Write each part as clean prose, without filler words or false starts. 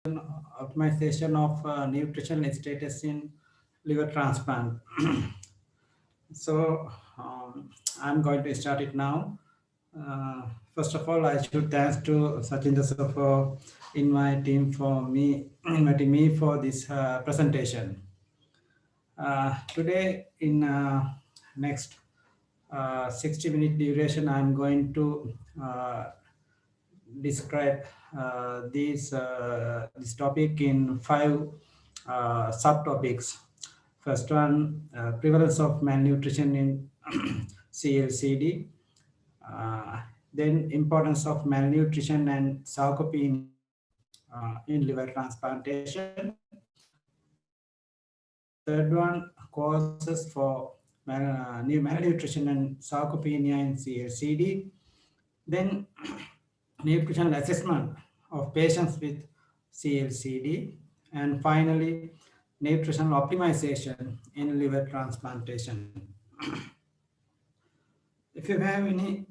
optimization of nutritional status in liver transplant. So I'm going to start it now. Uh, First of all, I should thanks to Sachin sir for inviting me for this presentation. Today, in next 60-minute duration, I'm going to describe this topic in five subtopics. First one, prevalence of malnutrition in CLCD. Then importance of malnutrition and sarcopenia in liver transplantation. Third one, causes for new malnutrition and sarcopenia in CLCD. Then nutritional assessment of patients with CLCD. And finally, nutritional optimization in liver transplantation. If you have any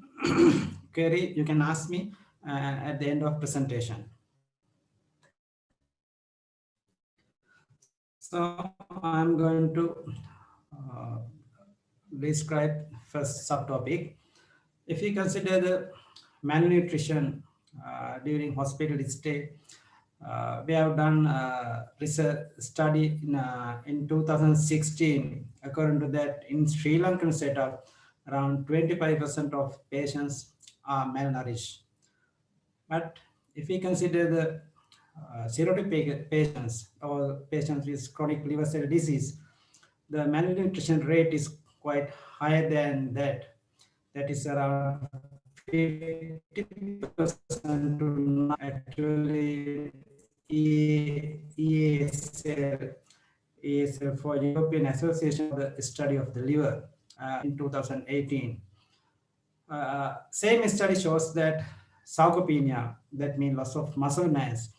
query, you can ask me at the end of presentation. So I'm going to uh, describe first subtopic. If you consider the malnutrition during hospital stay, we have done a research study in 2016. According to that, in Sri Lankan setup, around 25% of patients are malnourished. But if we consider the serotypic patients or patients with chronic liver cell disease, the malnutrition rate is quite higher than that. That is around 50% to 90%. Actually, EASL for European Association of the Study of the Liver in 2018. Same study shows that sarcopenia, that means loss of muscle mass,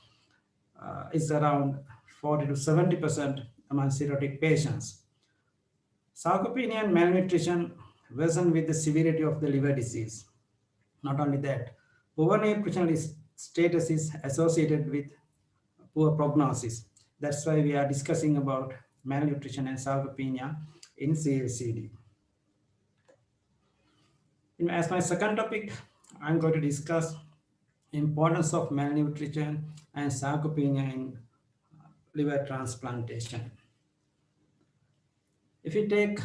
is around 40 to 70% among cirrhotic patients. Sarcopenia and malnutrition worsen with the severity of the liver disease. Not only that, poor nutritional status is associated with poor prognosis. That's why we are discussing about malnutrition and sarcopenia in CLCD. As my second topic, I'm going to discuss importance of malnutrition and sarcopenia in liver transplantation. If you take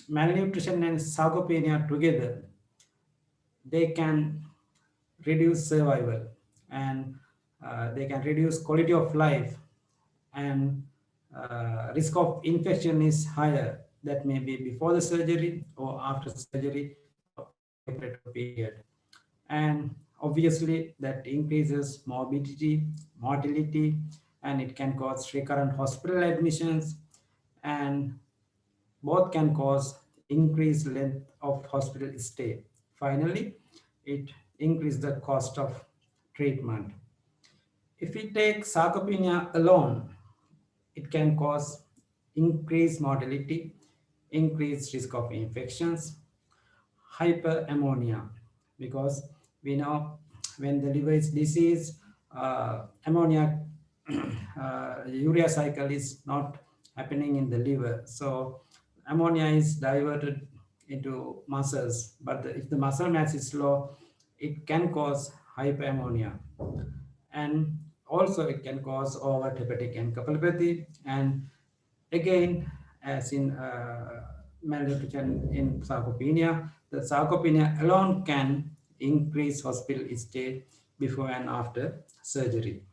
malnutrition and sarcopenia together, they can reduce survival and they can reduce quality of life, and risk of infection is higher. That may be before the surgery or after surgery or perioperative period. And obviously that increases morbidity, mortality, and it can cause recurrent hospital admissions, and both can cause increased length of hospital stay. Finally, it increases the cost of treatment. If we take sarcopenia alone, it can cause increased mortality, increased risk of infections, hyperammonia, because we know when the liver is diseased, ammonia, urea cycle is not happening in the liver. So ammonia is diverted into muscles, but if the muscle mass is low, it can cause hyperammonia. And also it can cause overt hepatic encephalopathy. And again, as in malnutrition in sarcopenia, the sarcopenia alone can increase hospital stay before and after surgery.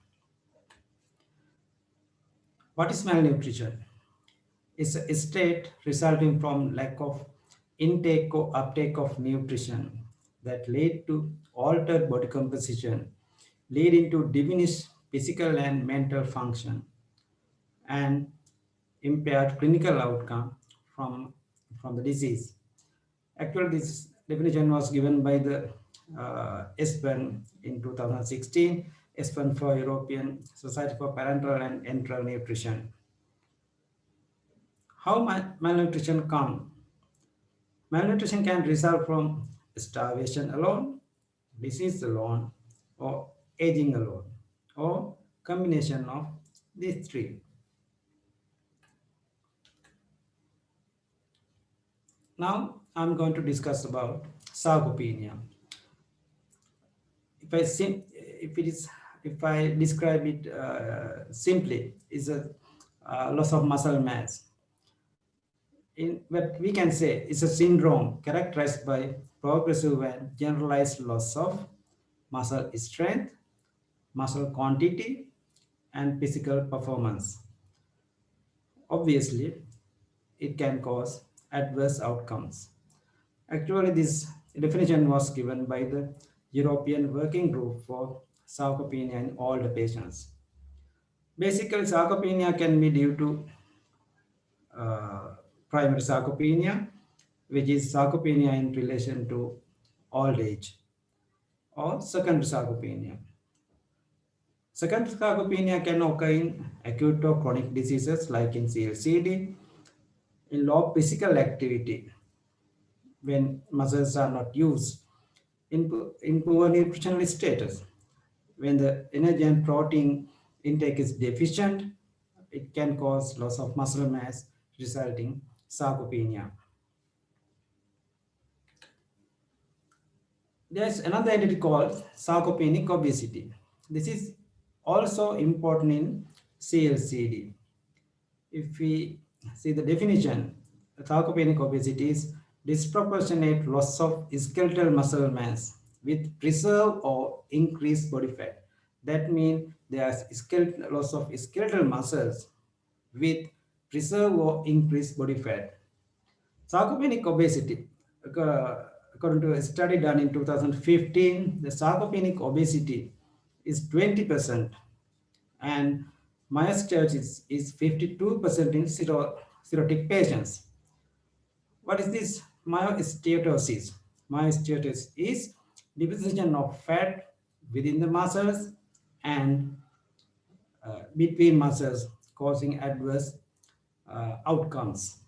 What is malnutrition? It's a state resulting from lack of intake or uptake of nutrition that lead to altered body composition, leading to diminished physical and mental function, and impaired clinical outcome from the disease. Actually, this definition was given by the ESPEN in 2016, ESPEN for European Society for Parenteral and Enteral Nutrition. How malnutrition come? Malnutrition can result from starvation alone, disease alone, or aging alone, or combination of these three. Now I'm going to discuss about sarcopenia. If I if it is if I describe it simply, is a loss of muscle mass. In what we can say is a syndrome characterized by progressive and generalized loss of muscle strength, muscle quantity, and physical performance. Obviously, it can cause adverse outcomes. Actually, this definition was given by the European Working Group for Sarcopenia in older patients. Basically, sarcopenia can be due to uh, primary sarcopenia, which is sarcopenia in relation to old age, or secondary sarcopenia. Secondary sarcopenia can occur in acute or chronic diseases like in CLCD, in low physical activity when muscles are not used, in poor nutritional status. When the energy and protein intake is deficient, it can cause loss of muscle mass, resulting sarcopenia. There's another entity called sarcopenic obesity. This is also important in CLCD. If we see the definition, sarcopenic obesity is disproportionate loss of skeletal muscle mass with preserved or increased body fat. That means there's loss of skeletal muscles with preserved or increased body fat. Sarcopenic obesity, according to a study done in 2015, the sarcopenic obesity is 20%, and myositis is 52% in cirrhotic patients. What is this myositis? Myositis is deposition of fat within the muscles and between muscles, causing adverse outcomes.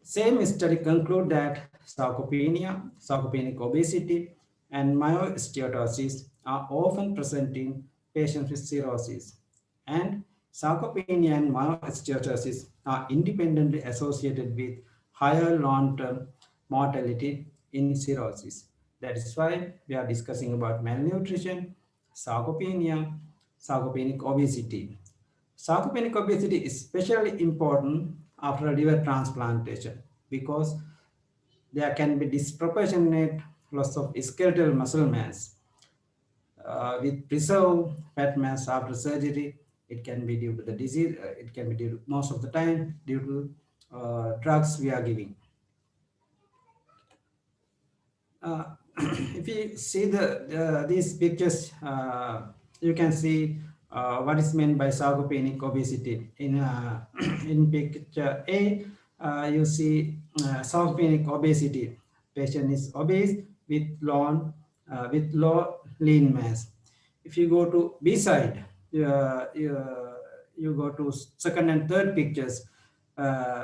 Same study conclude that sarcopenia, sarcopenic obesity, and myosteatosis are often present in patients with cirrhosis. And sarcopenia and myosteatosis are independently associated with higher long-term mortality in cirrhosis. That is why we are discussing about malnutrition, sarcopenia, sarcopenic obesity. Sarcopenic obesity is especially important after a liver transplantation because there can be disproportionate loss of skeletal muscle mass with preserved fat mass after surgery. It can be due to the disease. It can be due to, most of the time due to drugs we are giving. Uh, if you see these pictures, you can see what is meant by sarcopenic obesity. In in picture A, you see sarcopenic obesity. Patient is obese with low lean mass. If you go to B side, you go to second and third pictures,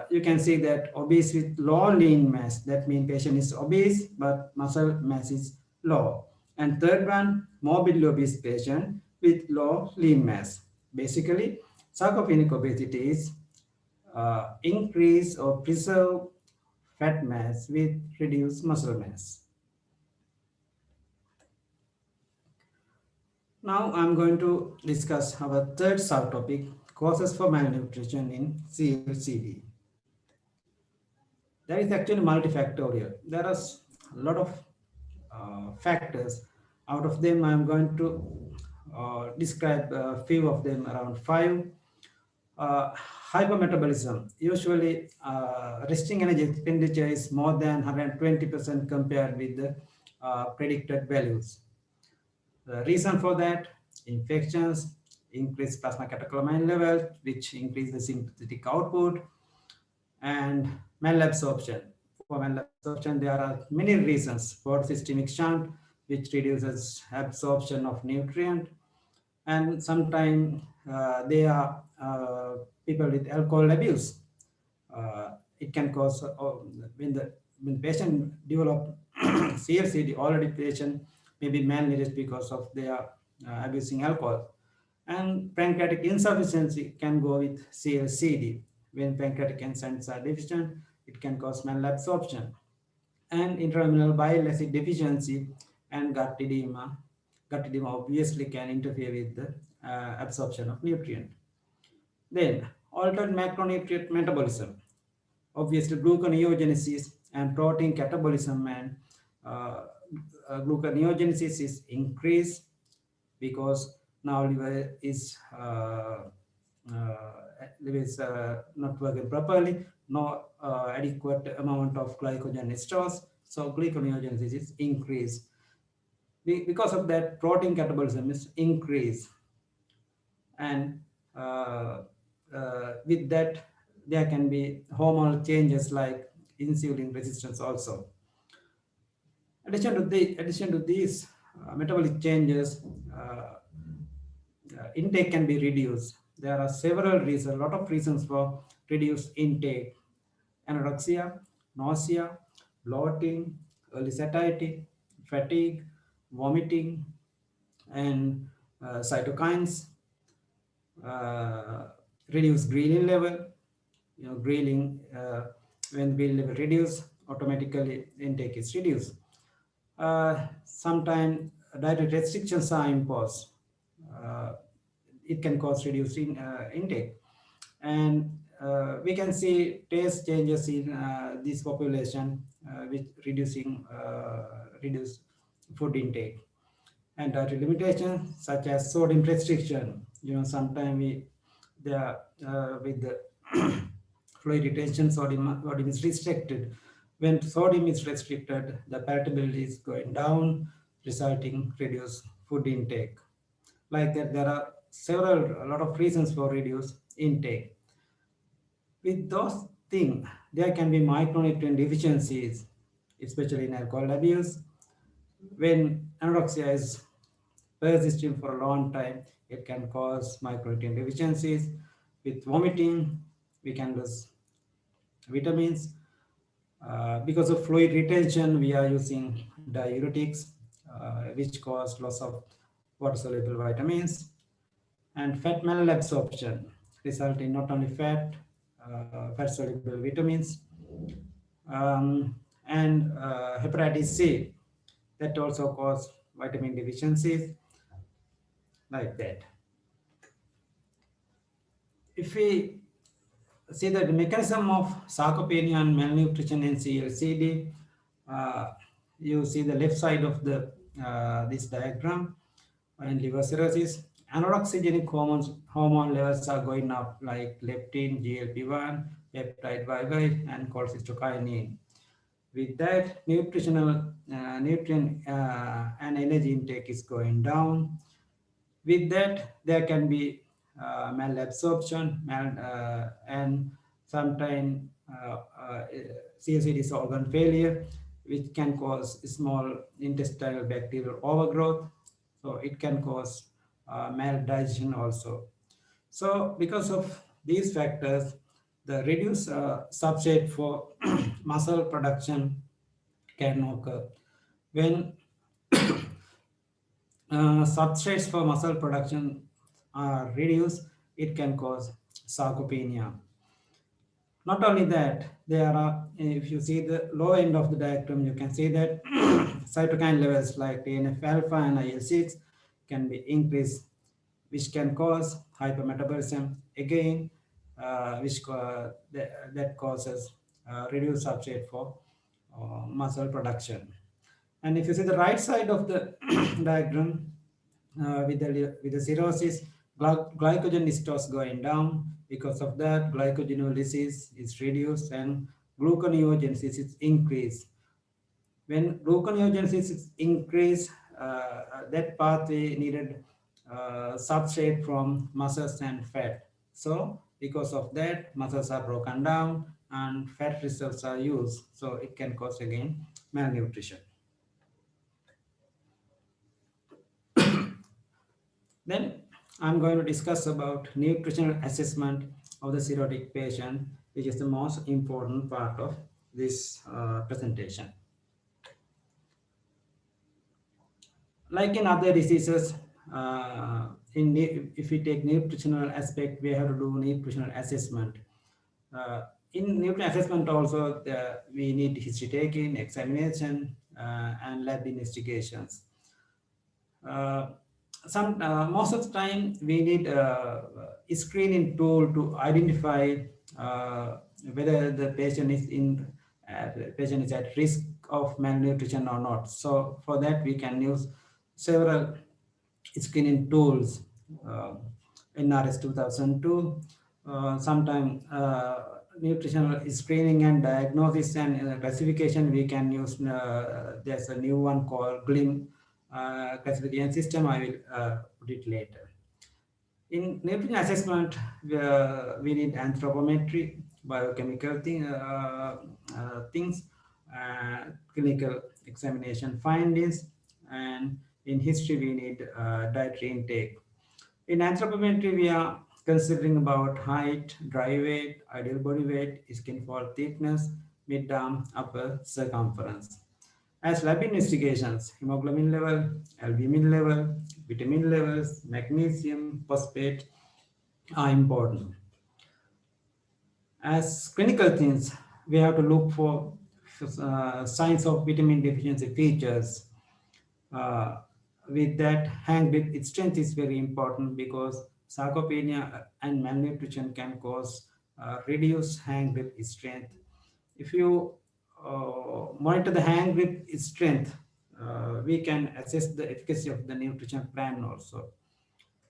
you can see that obese with low lean mass, that means patient is obese but muscle mass is low. And third one, morbidly obese patient with low lean mass. Basically, sarcopenic obesity is increase or preserve fat mass with reduced muscle mass. Now I'm going to discuss our third subtopic, causes for malnutrition in CLCD. That is actually multifactorial. There are a lot of factors. Out of them, I'm going to describe a few of them, around five. Uh, Hypermetabolism. Usually, resting energy expenditure is more than 120% compared with the predicted values. The reason for that, infections, increased plasma catecholamine level, which increase the sympathetic output, and malabsorption. For malabsorption, there are many reasons. For systemic shunt, which reduces absorption of nutrient, and sometimes they are people with alcohol abuse. It can cause when patient develop CLCD, already patient may be malnourished because of their abusing alcohol. And pancreatic insufficiency can go with CLCD. When pancreatic enzymes are deficient, it can cause malabsorption. And intraluminal bile acid deficiency and gut edema. Gut edema obviously can interfere with the absorption of nutrient. Then, altered macronutrient metabolism. Obviously, gluconeogenesis and protein catabolism and uh, gluconeogenesis is increased because now liver is not working properly, no adequate amount of glycogen stores, so gluconeogenesis is increased. Because of that, protein catabolism is increased, and uh, with that, there can be hormonal changes like insulin resistance also. Addition to these metabolic changes, intake can be reduced. There are several reasons, a lot of reasons for reduced intake: anorexia, nausea, bloating, early satiety, fatigue, vomiting, and cytokines, uh, reduce ghrelin level. Ghrelin, when ghrelin level reduce, automatically intake is reduced. Sometimes dietary restrictions are imposed. Uh, it can cause reduced intake. And we can see taste changes in this population with reduced food intake. And dietary limitations such as sodium restriction. Sometimes they are with the fluid retention, sodium is restricted. When sodium is restricted, the palatability is going down, resulting reduced food intake. Like that, there are a lot of reasons for reduced intake. With those things, there can be micronutrient deficiencies, especially in alcohol abuse. When anorexia is persisting for a long time, it can cause micronutrient deficiencies. With vomiting, we can lose vitamins. Because of fluid retention, we are using diuretics, which cause loss of water-soluble vitamins. And fat malabsorption result in not only fat-soluble vitamins, and hepatitis C that also cause vitamin deficiencies, like that. If we see the mechanism of sarcopenia and malnutrition in CLCD, uh, you see the left side of the this diagram. In liver cirrhosis, anorexigenic hormone levels are going up, like leptin, GLP-1, peptide YY, and cholecystokinin. With that, nutrient and energy intake is going down. With that, there can be malabsorption, and sometimes COCD is organ failure, which can cause small intestinal bacterial overgrowth. So it can cause maldigestion also. So because of these factors, the reduced substrate for muscle production can occur. When substrates for muscle production are reduced, it can cause sarcopenia. Not only that, there are, if you see the low end of the diagram, you can see that cytokine levels like TNF alpha and IL-6 can be increased, which can cause hypermetabolism again, that causes reduced substrate for muscle production. And if you see the right side of the diagram, with the cirrhosis, glycogen stores going down. Because of that, glycogenolysis is reduced and gluconeogenesis is increased. When gluconeogenesis is increased, that pathway needed substrate from muscles and fat. So because of that, muscles are broken down and fat reserves are used. So it can cause again malnutrition. Then I'm going to discuss about nutritional assessment of the cirrhotic patient, which is the most important part of this presentation. Like in other diseases, if we take nutritional aspect, we have to do nutritional assessment. Uh, in nutrition assessment also, we need history taking, examination, and lab investigations. Uh, most of the time we need a screening tool to identify uh, whether the patient is at risk of malnutrition or not. So for that we can use several screening tools. uh, NRS 2002, sometime nutritional screening and diagnosis and classification we can use. There's a new one called GLIM classification system. I will put it later. In nutrition assessment, we need anthropometry, biochemical things, clinical examination findings, and in history we need dietary intake. In anthropometry, we are considering about height, dry weight, ideal body weight, skin fold thickness, mid-arm, upper circumference. As lab investigations, hemoglobin level, albumin level, vitamin levels, magnesium, phosphate are important. As clinical things, we have to look for signs of vitamin deficiency features. Uh, with that, hand grip strength is very important because sarcopenia and malnutrition can cause reduced hand grip strength. If you monitor the hand grip strength, we can assess the efficacy of the nutrition plan also.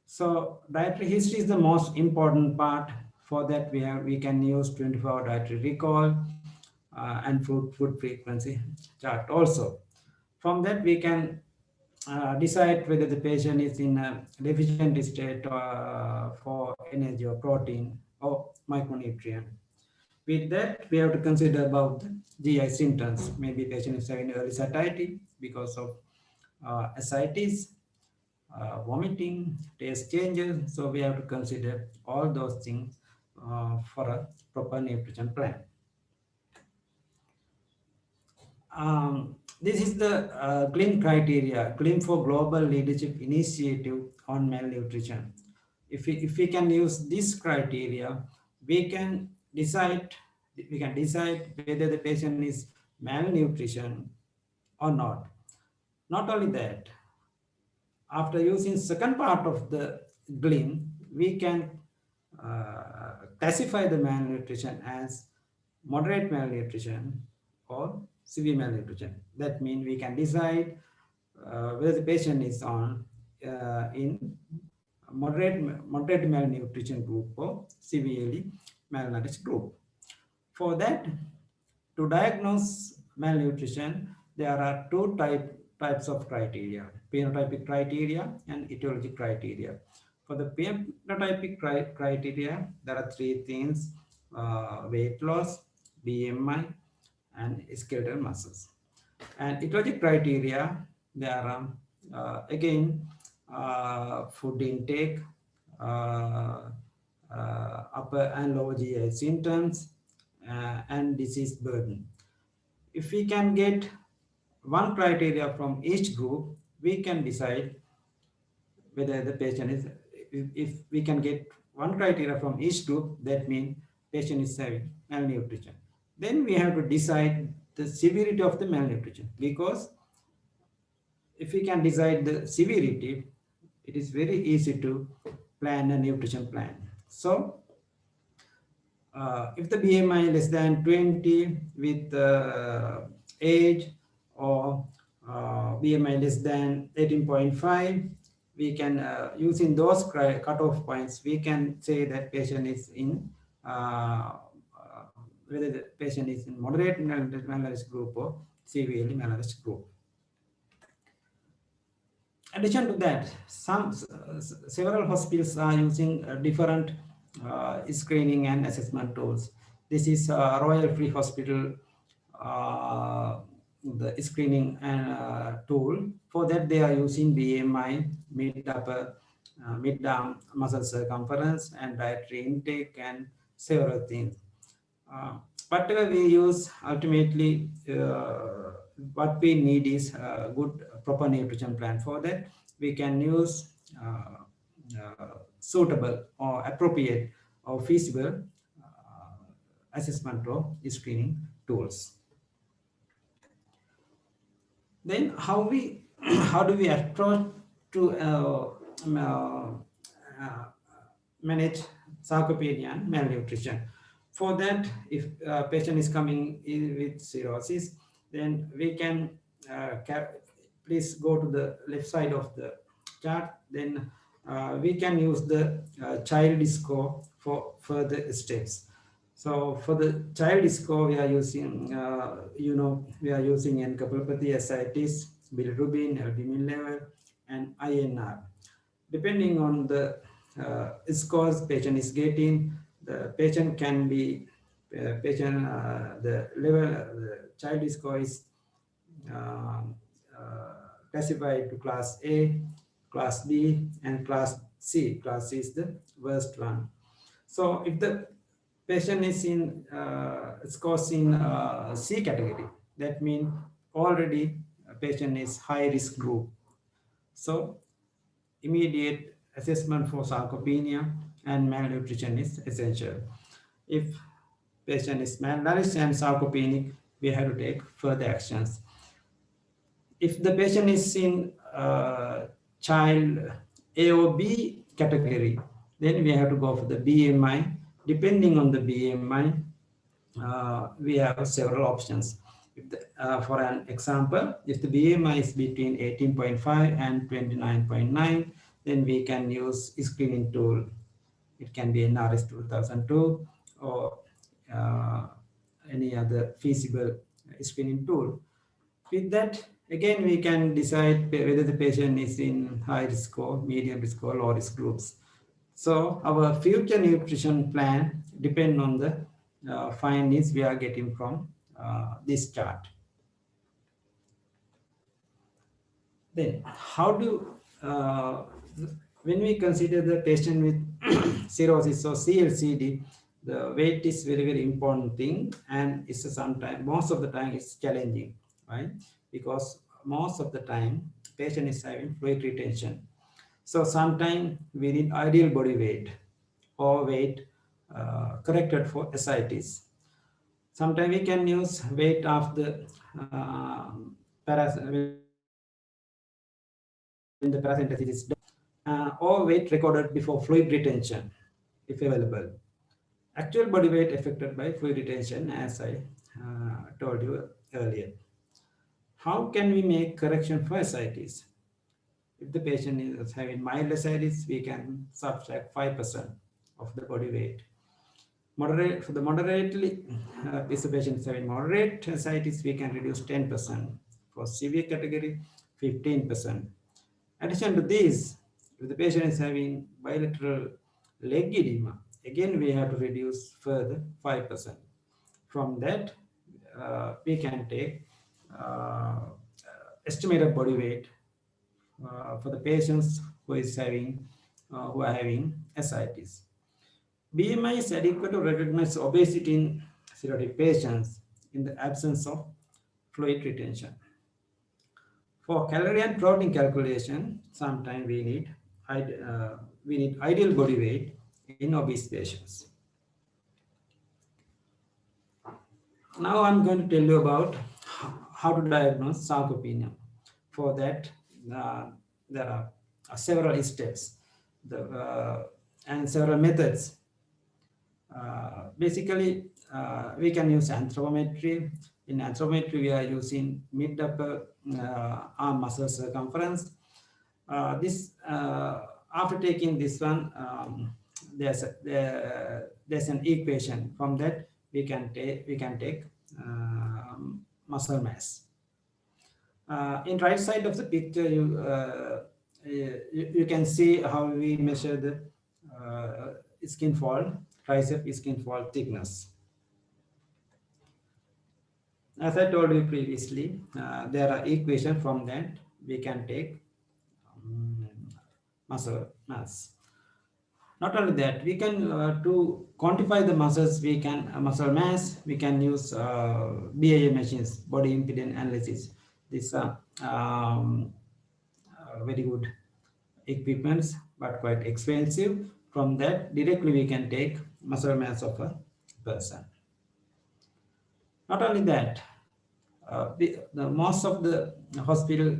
So dietary history is the most important part. For that, we can use 24-hour dietary recall and food frequency chart also. From that, we can decide whether the patient is in a deficient state for energy or protein or micronutrient. With that, we have to consider about the GI symptoms. Maybe patient is having early satiety because of ascites, vomiting, taste changes. So we have to consider all those things for a proper nutrition plan. This is the GLIM criteria, GLIM for Global Leadership Initiative on Malnutrition. If we can use this criteria, we can decide whether the patient is malnutrition or not. Not only that, after using second part of the GLIM, we can classify the malnutrition as moderate malnutrition or severe malnutrition. That means we can decide whether the patient is in moderate malnutrition group or severely malnourished group. For that, to diagnose malnutrition, there are types of criteria: phenotypic criteria and etiologic criteria. For the phenotypic criteria, there are three things: weight loss, BMI, and skeletal muscles. And etiologic criteria, there are again food intake, uh, upper and lower GI symptoms, and disease burden. If we can get one criteria from each group, we can decide whether the patient is, if we can get one criteria from each group, that means patient is having malnutrition. Then we have to decide the severity of the malnutrition, because if we can decide the severity, it is very easy to plan a nutrition plan. So if the BMI less than 20 with age, or BMI less than 18.5, we can, using those cutoff points, we can say that patient is in, whether the patient is in moderate malnourished group or severely malnourished group. Addition to that, several hospitals are using different screening and assessment tools. This is Royal Free Hospital, the screening tool. For that, they are using BMI, mid-arm muscle circumference, and dietary intake, and several things. Whatever we use, ultimately, what we need is a good, proper nutrition plan. For that, we can use suitable or appropriate or feasible assessment or screening tools. Then how we how do we approach to manage sarcopenia and malnutrition? For that, if a patient is coming in with cirrhosis, then we can please go to the left side of the chart. Then we can use the child score for further steps. So for the child score, we are using, we are using encephalopathy, ascites, bilirubin, albumin level, and INR. Depending on the scores patient is getting, the patient can be, the level, the child score is um, classified to class A, class B, and class C. Class C is the worst one. So if the patient is in scores in C category, that means already a patient is high risk group. So immediate assessment for sarcopenia and malnutrition is essential. If patient is malnourished and sarcopenic, we have to take further actions. If the patient is in child A or B category, then we have to go for the BMI. Depending on the BMI, we have several options. For an example, if the BMI is between 18.5 and 29.9, then we can use a screening tool. It can be NRS 2002 or uh, any other feasible screening tool. With that, again, we can decide whether the patient is in high risk or medium risk or low risk groups. So our future nutrition plan depend on the findings we are getting from this chart. Then how do, when we consider the patient with cirrhosis or CLCD, the weight is very, very important thing, and it's sometimes, most of the time it's challenging, right? Because most of the time patient is having fluid retention. So sometimes we need ideal body weight or weight corrected for ascites. Sometimes we can use weight of the when the paracentesis is done, or weight recorded before fluid retention, if available. Actual body weight affected by fluid retention, as I told you earlier. How can we make correction for ascites? If the patient is having mild ascites, we can subtract 5% of the body weight. Moderate, for the moderately, if the patient is having moderate ascites, we can reduce 10%. For severe category, 15%. Addition to this, if the patient is having bilateral leg edema, again we have to reduce further 5%. From that, we can take estimated body weight for the patients who are having ascites. BMI is adequate to recognize obesity in cirrhotic patients in the absence of fluid retention. For calorie and protein calculation, sometimes we need ideal body weight in obese patients. Now I'm going to tell you about how to diagnose sarcopenia. For that, there are several steps and several methods. Basically, we can use anthropometry. In anthropometry, we are using mid-upper arm muscle circumference. After taking this one, there's an equation. From that, we can take muscle mass. In right side of the picture, you can see how we measure the skin fold, tricep skin fold thickness. As I told you previously, there are equations. From that we can take muscle mass. Not only that, we can to quantify the muscles, we can muscle mass, we can use BIA machines, body impedance analysis. These are very good equipments but quite expensive. From that, directly we can take muscle mass of a person. Not only that, the most of the hospital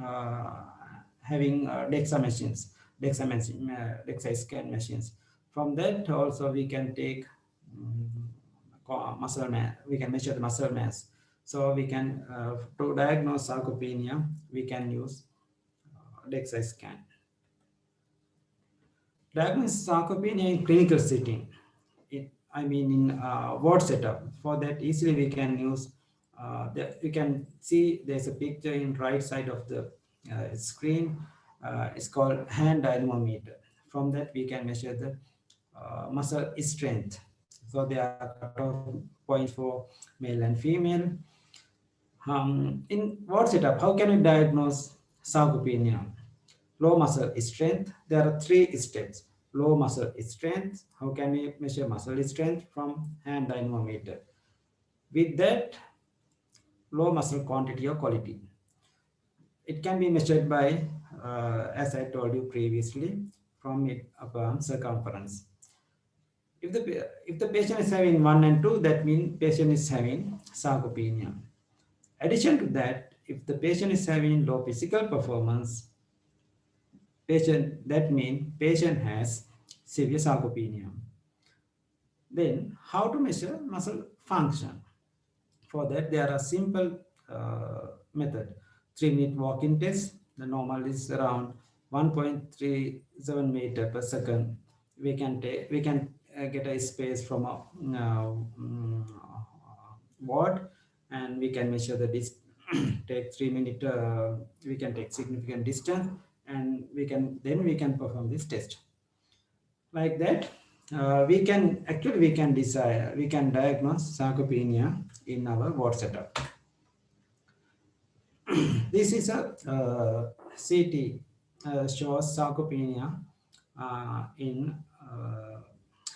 uh, having DEXA scan machines. From that also we can take muscle mass. We can measure the muscle mass. So we can to diagnose sarcopenia, we can use DEXA scan. Diagnosis sarcopenia in clinical setting. I mean in ward setup. For that easily we can use, we can see there's a picture in right side of the screen. It's called hand dynamometer. From that we can measure the muscle strength. So there are cutoff points for male and female. In ward setup, how can we diagnose sarcopenia? Low muscle strength. There are three steps. Low muscle strength. How can we measure muscle strength? From hand dynamometer. With that, low muscle quantity or quality. It can be measured by, as I told you previously, from mid upper arm circumference. If the patient is having 1 and 2, that means patient is having sarcopenia. Addition to that, if the patient is having low physical performance, that means patient has severe sarcopenia. Then how to measure muscle function? For that there are simple method. 3-minute walking test. The normal is around 1.37 meter per second. We can get a space from a ward, and we can measure the take 3 minute. We can take significant distance, and we can perform this test. Like that, we can diagnose sarcopenia in our ward setup. This is a CT, shows sarcopenia in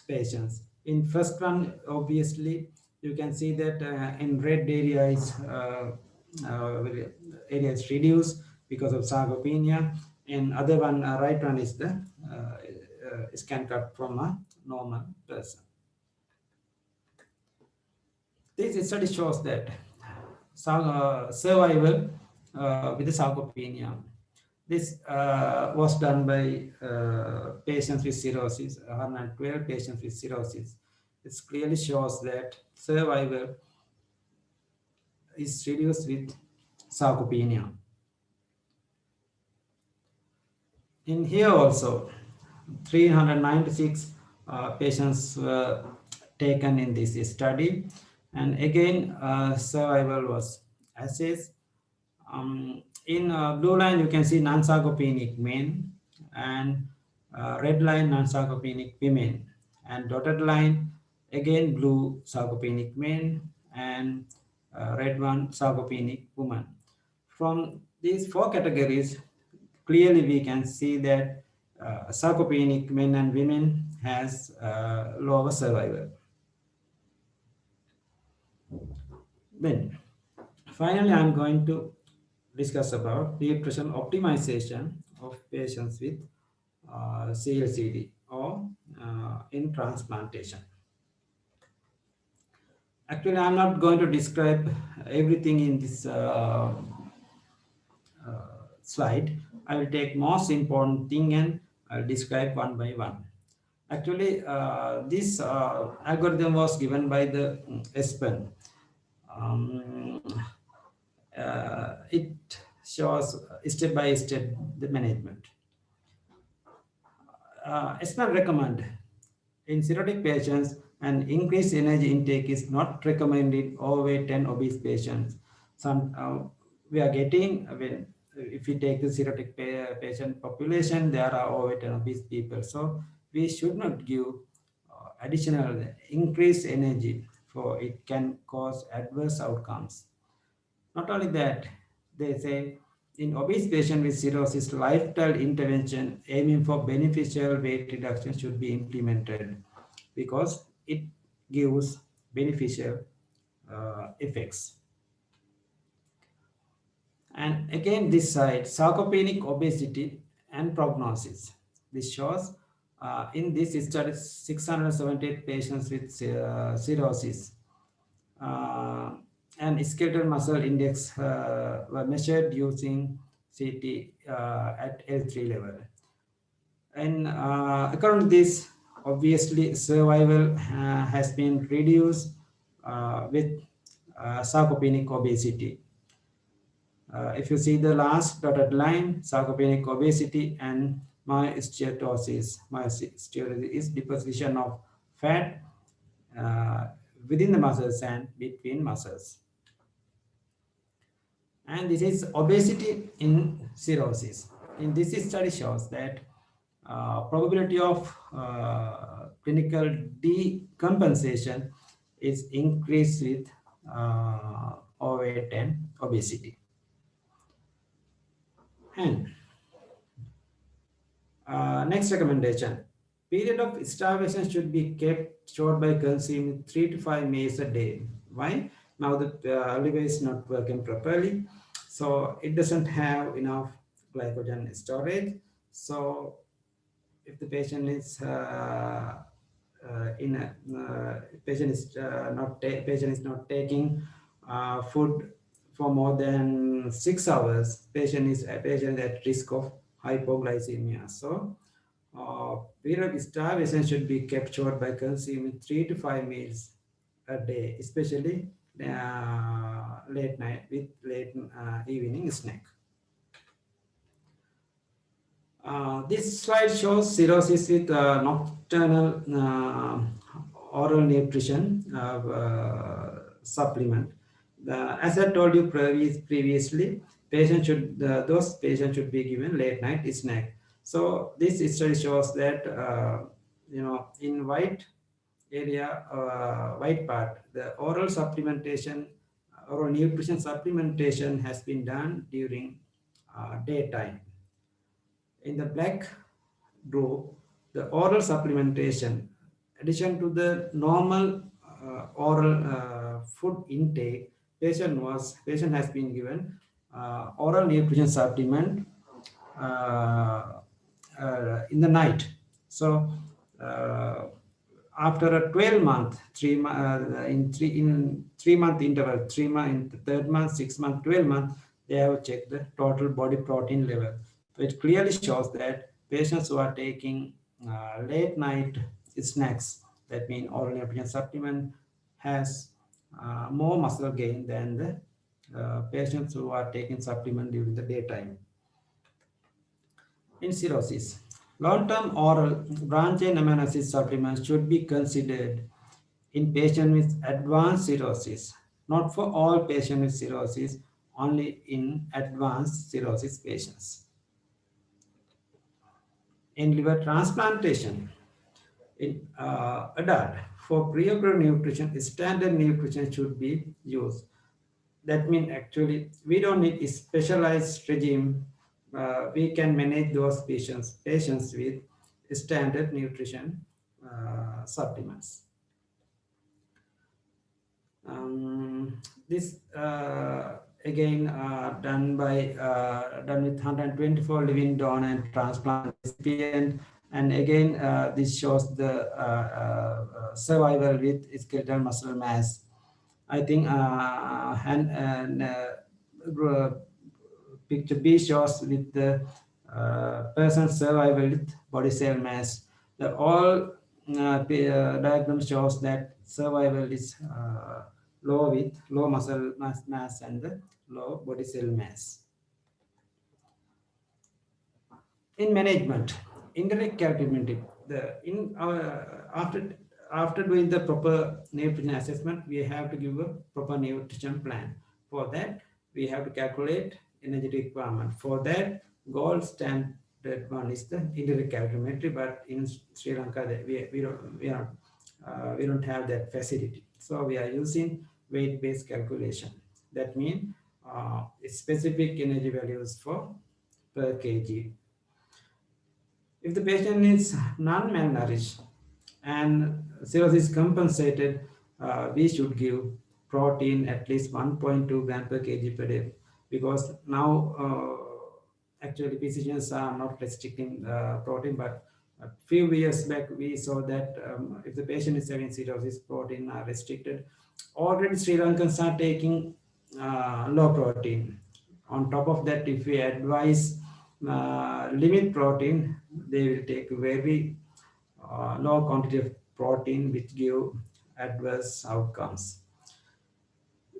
patients. In first one, obviously, you can see that in red area is reduced because of sarcopenia. And other one, right one is the scan cut from a normal person. This study shows that survival with the sarcopenia. This was done by patients with cirrhosis, 112 patients with cirrhosis. It clearly shows that survival is reduced with sarcopenia. In here also, 396 patients were taken in this study, and again survival was assessed. In blue line you can see non-sarcopenic men, and red line non-sarcopenic women, and dotted line again blue sarcopenic men, and red one sarcopenic woman. From these four categories, clearly we can see that sarcopenic men and women has lower survival. Then finally I'm going to discuss about nutrition optimization of patients with CLCD or in transplantation. Actually, I'm not going to describe everything in this slide. I will take most important thing and I'll describe one by one. Actually, this algorithm was given by the ESPEN. It shows step by step the management. ESPEN recommend in cirrhotic patients, an increased energy intake is not recommended overweight and obese patients. We are getting, if we take the cirrhotic patient population, there are overweight and obese people. So we should not give additional increased energy, for it can cause adverse outcomes. Not only that, they say in obese patient with cirrhosis, lifestyle intervention aiming for beneficial weight reduction should be implemented, because it gives beneficial effects. And again, this side, sarcopenic obesity and prognosis. This shows in this study 678 patients with cirrhosis uh, and skeletal muscle index were measured using CT at L3 level. And according to this, obviously survival has been reduced with sarcopenic obesity. If you see the last dotted line, sarcopenic obesity and myosteatosis. Myosteatosis is deposition of fat uh, within the muscles and between muscles. And this is obesity in cirrhosis. In this study shows that probability of clinical decompensation is increased with overweight and obesity. And next recommendation, period of starvation should be kept short by consuming 3 to 5 meals a day. Why? Now the liver is not working properly, so it doesn't have enough glycogen storage. So if the patient is in a patient is not taking food for more than 6 hours, patient at risk of hypoglycemia. So period of starvation should be kept short by consuming 3 to 5 meals a day, especially late night with late evening snack. This slide shows cirrhosis with nocturnal oral nutrition supplement. As I told you previously, those patients should be given late night snack. So this study shows that in white part, the oral supplementation, oral nutrition supplementation has been done during daytime. In the black group, the oral supplementation, addition to the normal oral food intake, patient has been given oral nutrition supplement in the night. So after a 12-month, in 3-month interval, 3 month, in the third month, 6 month, 12 month, they have checked the total body protein level. So it clearly shows that patients who are taking late night snacks, that means oral nutrition supplement, has more muscle gain than the patients who are taking supplement during the daytime. In cirrhosis, long-term oral branched-chain amino acid supplements should be considered in patients with advanced cirrhosis, not for all patients with cirrhosis, only in advanced cirrhosis patients. In liver transplantation, in adult, for pre-operative nutrition, standard nutrition should be used. That means actually we don't need a specialized regime. We can manage those patients with standard nutrition supplements. This again done with 124 living donor and transplant recipient, and again this shows the survival with skeletal muscle mass. I think picture B shows with the person survival with body cell mass. The all diagram shows that survival is low with low muscle mass and the low body cell mass. In management, indirect calculative, after doing the proper nutrition assessment, we have to give a proper nutrition plan. For that, we have to calculate energy requirement. For that, gold standard one is the indirect calorimetry, but in Sri Lanka, we don't have that facility. So we are using weight-based calculation. That means specific energy values for per kg. If the patient is non-malnourished and cirrhosis compensated, we should give protein at least 1.2 gram per kg per day, because now actually physicians are not restricting protein, but A few years back, we saw that if the patient is having cirrhosis, protein are restricted. Already, Sri Lankans are taking low protein. On top of that, if we advise limit protein, they will take very low quantity of protein, which give adverse outcomes.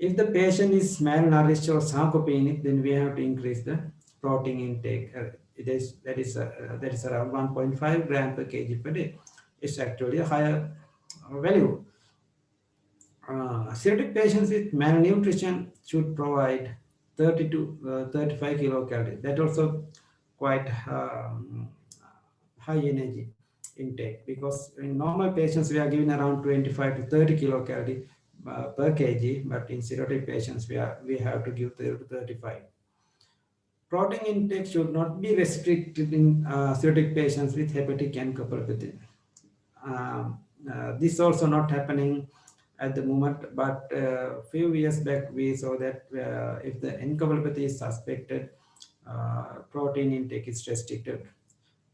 If the patient is malnourished or sarcopenic, then we have to increase the protein intake. That is around 1.5 gram per kg per day. It's actually a higher value. Cirrhotic patients with malnutrition should provide 30 to 35 kilocalories. That also quite high energy intake, because in normal patients we are giving around 25 to 30 kilocalorie per kg, but in cirrhotic patients we have to give 30 to 35. Protein intake should not be restricted in cirrhotic patients with hepatic encephalopathy. This also not happening at the moment, but a few years back we saw that if the encephalopathy is suspected, protein intake is restricted.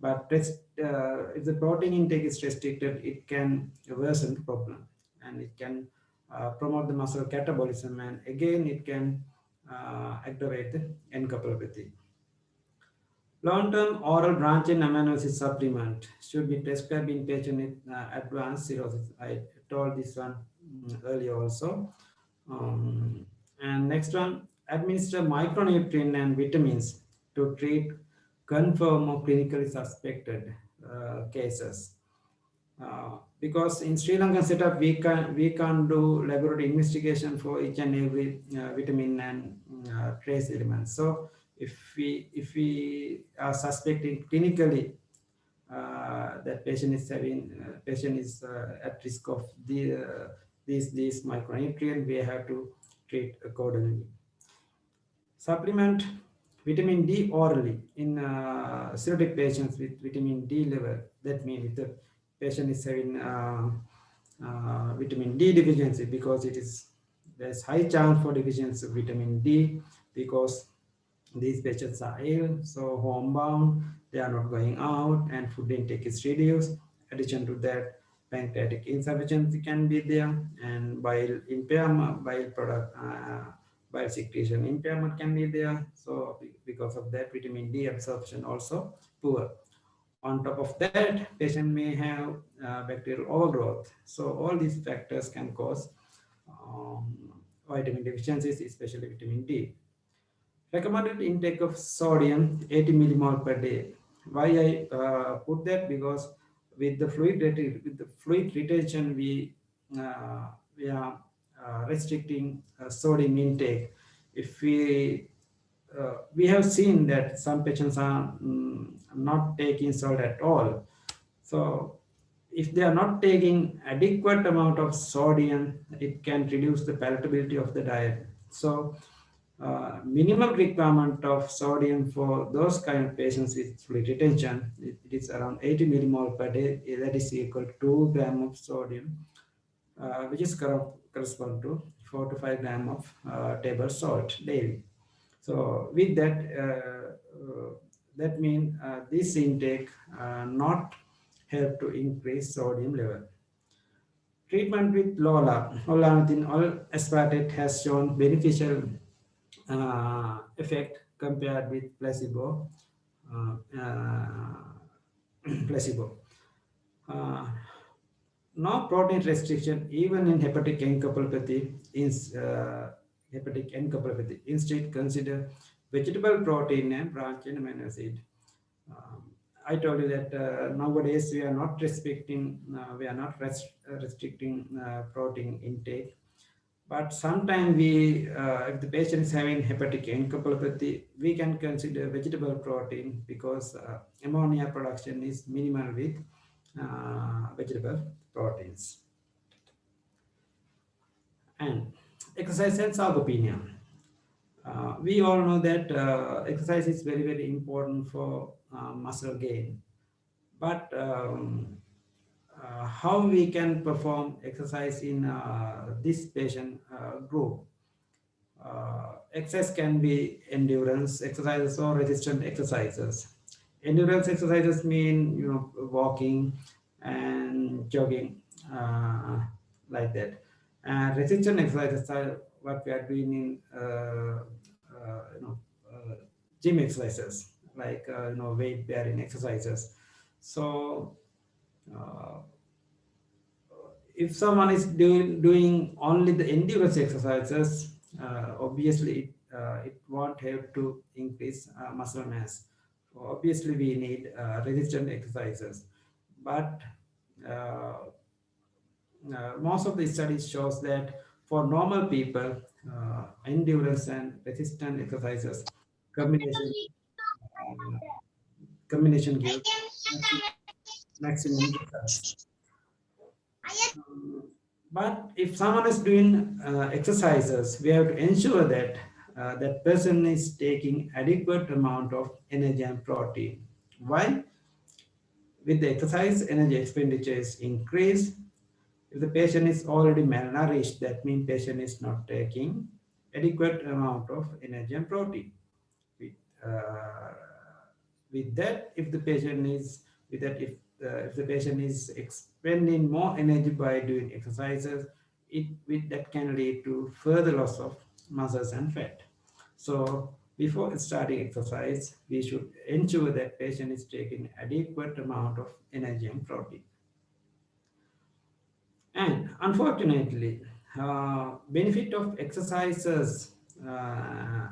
But if the protein intake is restricted, it can worsen the problem, and it can promote the muscle catabolism, and again it can aggravate the encephalopathy. Long-term oral branched-chain amino acid supplement should be prescribed in patients with advanced cirrhosis. I told this one earlier also. And next one, administer micronutrient and vitamins to treat confirmed or clinically suspected cases. Because in Sri Lankan setup, we can't do laboratory investigation for each and every vitamin and trace element. So if we are suspecting clinically that patient is at risk of these micronutrient, we have to treat accordingly. Supplement vitamin D orally in cirrhotic patients with vitamin D level. That means if the patient is having vitamin D deficiency, because there's high chance for deficiency of vitamin D, because these patients are ill, so homebound, they are not going out, and food intake is reduced. Addition to that, pancreatic insufficiency can be there, and bile impairment, bile secretion impairment can be there. So because of that, vitamin D absorption also poor. On top of that, patient may have bacterial overgrowth. So all these factors can cause vitamin deficiencies, especially vitamin D. Recommended intake of sodium 80 millimole per day. Why I put that? Because with the fluid retention, we are restricting sodium intake. If we have seen that some patients are not taking salt at all. So if they are not taking adequate amount of sodium, it can reduce the palatability of the diet. So minimum requirement of sodium for those kind of patients with fluid retention, it is around 80 millimole per day. That is equal to 2 gram of sodium, which is correspond to 4 to 5 gram of table salt daily. So with that, that means this intake not help to increase sodium level. Treatment with LOLA, olaunothine oil aspartate, has shown beneficial effect compared with placebo. Placebo. Uh, no protein restriction even in hepatic encephalopathy. Instead, consider vegetable protein and branched-chain amino acid. I told you that nowadays we are not restricting protein intake. But sometimes if the patient is having hepatic encephalopathy, we can consider vegetable protein, because ammonia production is minimal with vegetable proteins. And exercise and sarcopenia. We all know that exercise is very, very important for muscle gain. But how we can perform exercise in this patient group? Exercise can be endurance exercises or resistance exercises. Endurance exercises mean walking and jogging, uh, like that. And resistance exercises are what we are doing in gym exercises, like weight bearing exercises. So uh, if someone is doing only the endurance exercises, obviously it won't help to increase muscle mass. So obviously, we need resistant exercises, but uh, most of the studies shows that for normal people, endurance and resistant exercises combination uh, combination gives maximum, maximum results. But if someone is doing exercises, we have to ensure that that person is taking adequate amount of energy and protein. Why? With the exercise, energy expenditure is increased. If the patient is already malnourished, that means patient is not taking adequate amount of energy and protein. With, uh, with that, if the patient is with that, if the patient is expending more energy by doing exercises, it with that can lead to further loss of muscles and fat. So before starting exercise, we should ensure that patient is taking adequate amount of energy and protein. And unfortunately, benefit of exercises,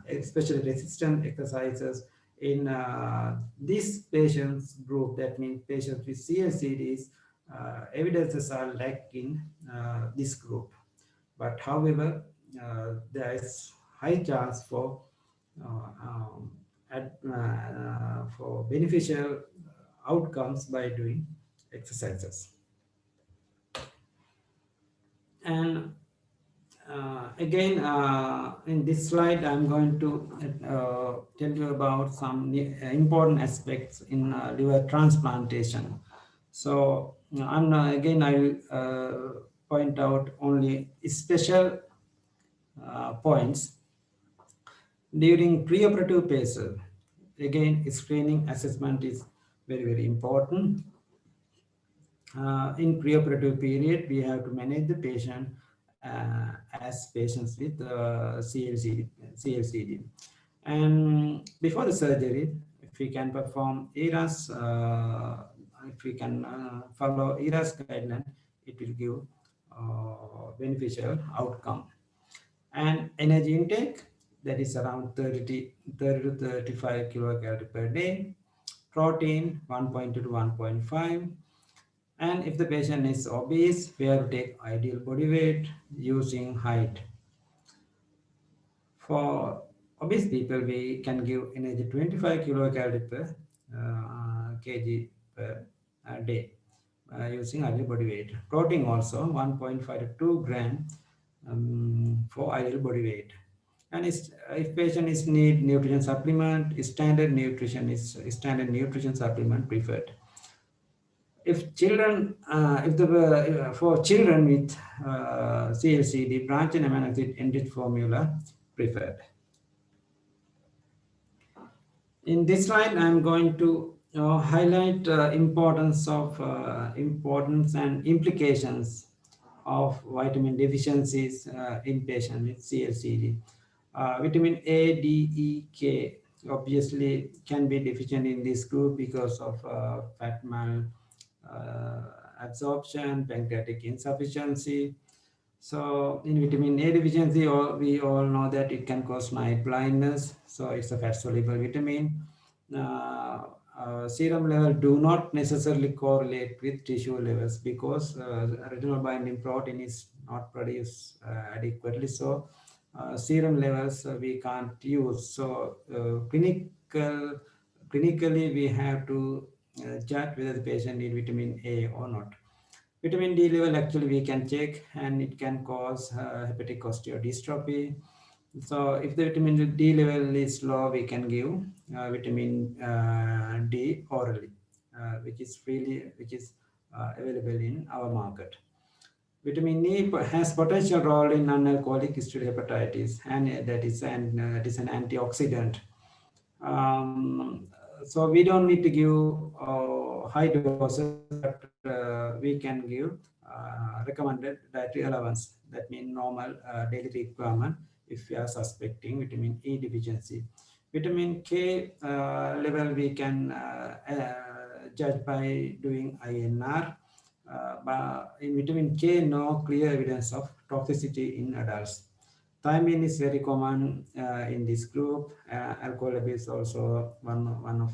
especially resistant exercises, in this patients group, that means patients with CLCDs, evidences are lacking this group. But however, there is high chance for for beneficial outcomes by doing exercises. And again, in this slide, I'm going to tell you about some important aspects in liver transplantation. So, again, I will point out only special points during preoperative phase. Again, screening assessment is very, very important. In preoperative period, we have to manage the patient as patients with CLCD. And before the surgery, if we can perform ERAS, if we can follow ERAS guideline, it will give beneficial outcome. And energy intake, that is around 30 to 35 kilocalories per day. Protein 1.2 to 1.5. And if the patient is obese, we have to take ideal body weight using height. For obese people, we can give energy 25 kilocalories per kg per day using ideal body weight. Protein also 1.5 to 2 gram for ideal body weight. And if patient is need nutrition supplement, standard nutrition supplement preferred. If children, if the for children with CLCD, branch and amino acid enriched formula preferred. In this slide, I'm going to highlight importance and implications of vitamin deficiencies in patients with CLCD. Vitamin A, D, E, K obviously can be deficient in this group because of fat mal absorption, pancreatic insufficiency. So in vitamin A deficiency, we all know that it can cause night blindness. So it's a fat soluble vitamin. Serum level do not necessarily correlate with tissue levels because retinol binding protein is not produced adequately. So serum levels we can't use. So clinically we have to judge whether the patient need vitamin A or not. Vitamin D level actually we can check, and it can cause hepatic osteodystrophy. So if the vitamin D level is low, we can give vitamin D orally, which is available in our market. Vitamin E has potential role in non-alcoholic steatohepatitis, and that is an antioxidant. Um, So we don't need to give high doses, but we can give recommended dietary allowance. That means normal daily requirement if we are suspecting vitamin E deficiency. Vitamin K level we can judge by doing INR. But in vitamin K, no clear evidence of toxicity in adults. Thiamine is very common in this group. Alcohol abuse also one of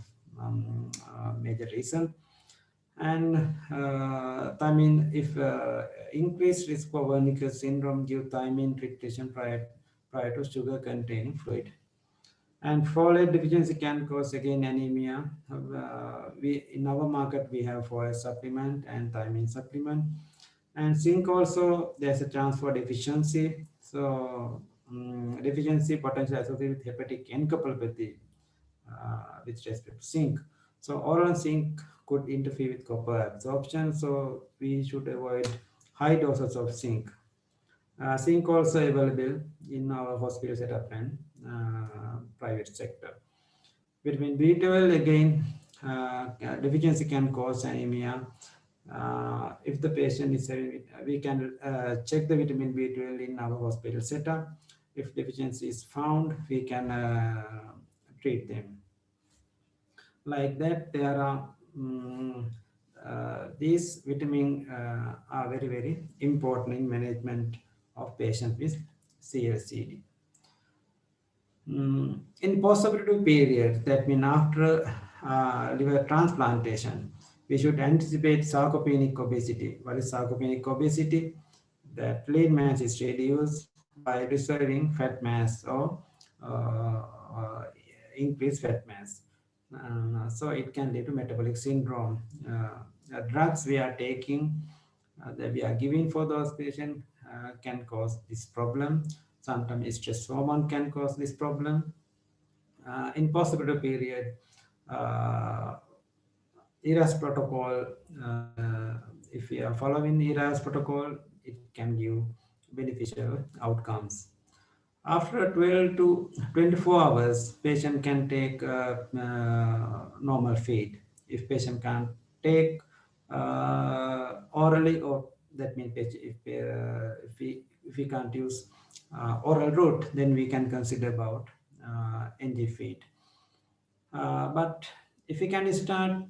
major reason. And thiamine, if increased risk for Wernicke syndrome, give thiamine treatment prior to sugar containing fluid. And folate deficiency can cause again anemia. We in our market we have folate supplement and thiamine supplement. And zinc also there's a chance for deficiency. So deficiency potentially associated with hepatic encephalopathy with respect to zinc. So oral zinc could interfere with copper absorption. So we should avoid high doses of zinc. Zinc also available in our hospital setup and private sector. Vitamin B12 again, deficiency can cause anemia. If the patient is having, we can check the vitamin B12 in our hospital setup. If deficiency is found, we can treat them. Like that, there are these vitamins are very, very important in management of patients with CLCD. In postoperative period, that means after liver transplantation, we should anticipate sarcopenic obesity. What is sarcopenic obesity? That lean mass is reduced by preserving fat mass or increased fat mass. So it can lead to metabolic syndrome. Drugs we are taking, that we are giving for those patients can cause this problem. Sometimes stress hormone can cause this problem. In postoperative period, uh, ERAS protocol, if we are following ERAS protocol, it can give beneficial outcomes. After 12 to 24 hours, patient can take normal feed. If patient can't take orally, or that means if we can't use oral route, then we can consider about NG feed. But if we can start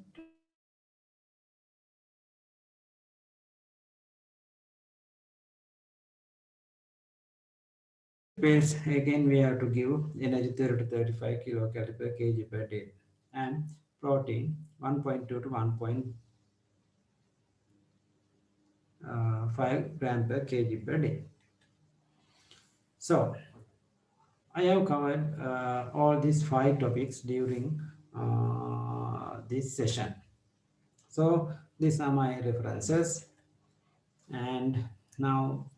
pills, again we have to give energy 30 to 35 kilocalorie per kg per day, and protein 1.2 to 1.5 gram per kg per day. So I have covered all these 5 topics during this session. So these are my references. And now,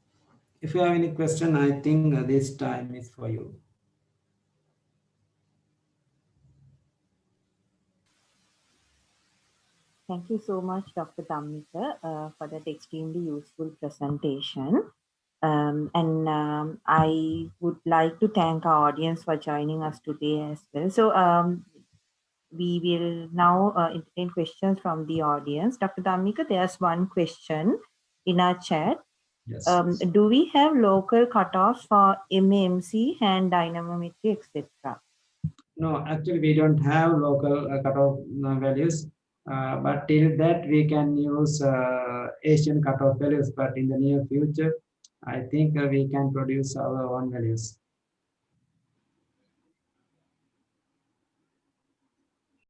if you have any question, I think this time is for you. Thank you so much, Dr. Dhammika, for that extremely useful presentation. I would like to thank our audience for joining us today as well. So we will now entertain questions from the audience. Dr. Dhammika, there's one question in our chat. Yes. Do we have local cutoffs for MMC and dynamometry, etc.? No, actually, we don't have local cutoff values, but till that we can use Asian cutoff values. But in the near future, I think we can produce our own values.